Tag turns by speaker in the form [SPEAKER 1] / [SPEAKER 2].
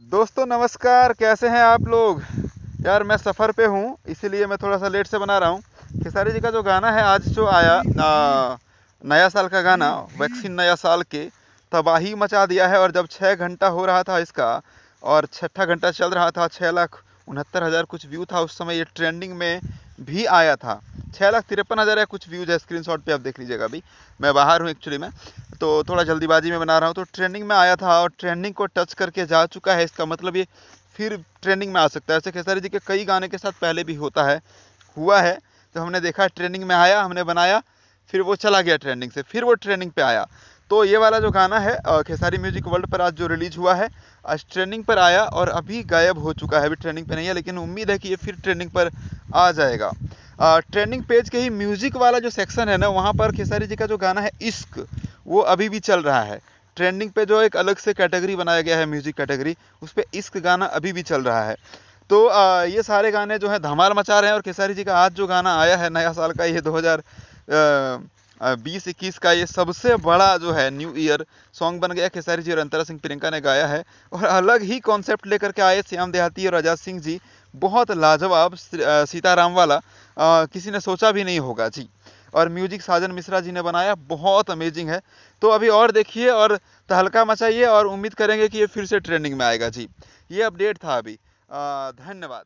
[SPEAKER 1] दोस्तों नमस्कार, कैसे हैं आप लोग। यार मैं सफ़र पे हूँ, इसीलिए मैं थोड़ा सा लेट से बना रहा हूँ। खेसारी जी का जो गाना है आज जो आया नया साल का गाना, वैक्सीन नया साल के तबाही मचा दिया है। और जब 6 घंटा हो रहा था इसका और छठा घंटा चल रहा था, 6,69,000 कुछ व्यू था उस समय। ये ट्रेंडिंग में भी आया था। 6,53,000 या कुछ व्यूज है, स्क्रीनशॉट पे आप देख लीजिएगा। अभी मैं बाहर हूँ एक्चुअली में, तो थोड़ा जल्दीबाजी में बना रहा हूँ। तो ट्रेंडिंग में आया था और ट्रेंडिंग को टच करके जा चुका है। इसका मतलब ये फिर ट्रेंडिंग में आ सकता है। ऐसे खेसारी जी के कई गाने के साथ पहले भी होता है, हुआ है। तो हमने देखा ट्रेंडिंग में आया, हमने बनाया, फिर वो चला गया ट्रेंडिंग से, फिर वो ट्रेंडिंग पे आया। तो ये वाला जो गाना है खेसारी म्यूजिक वर्ल्ड पर आज जो रिलीज हुआ है, आज ट्रेंडिंग पर आया और अभी गायब हो चुका है। अभी ट्रेंडिंग पे नहीं है, लेकिन उम्मीद है कि ये फिर ट्रेंडिंग पर आ जाएगा। ट्रेंडिंग पेज के ही म्यूजिक वाला जो सेक्शन है ना, वहाँ पर खेसारी जी का जो गाना है इश्क, वो अभी भी चल रहा है। ट्रेंडिंग पे जो एक अलग से कैटेगरी बनाया गया है, म्यूजिक कैटेगरी, उस पर इश्क गाना अभी भी चल रहा है। तो ये सारे गाने जो है धमाल मचा रहे हैं। और खेसारी जी का आज जो गाना आया है नया साल का, ये 2020-21 का ये सबसे बड़ा जो है न्यू ईयर सॉन्ग बन गया। खेसारी जी और अंतरा सिंह प्रियंका ने गाया है और अलग ही कॉन्सेप्ट लेकर के आए श्याम देहाती और आजाद सिंह जी। बहुत लाजवाब, सीताराम वाला, किसी ने सोचा भी नहीं होगा जी। और म्यूजिक साजन मिश्रा जी ने बनाया, बहुत अमेजिंग है। तो अभी और देखिए और तहलका मचाइए और उम्मीद करेंगे कि ये फिर से ट्रेंडिंग में आएगा जी। ये अपडेट था अभी। धन्यवाद।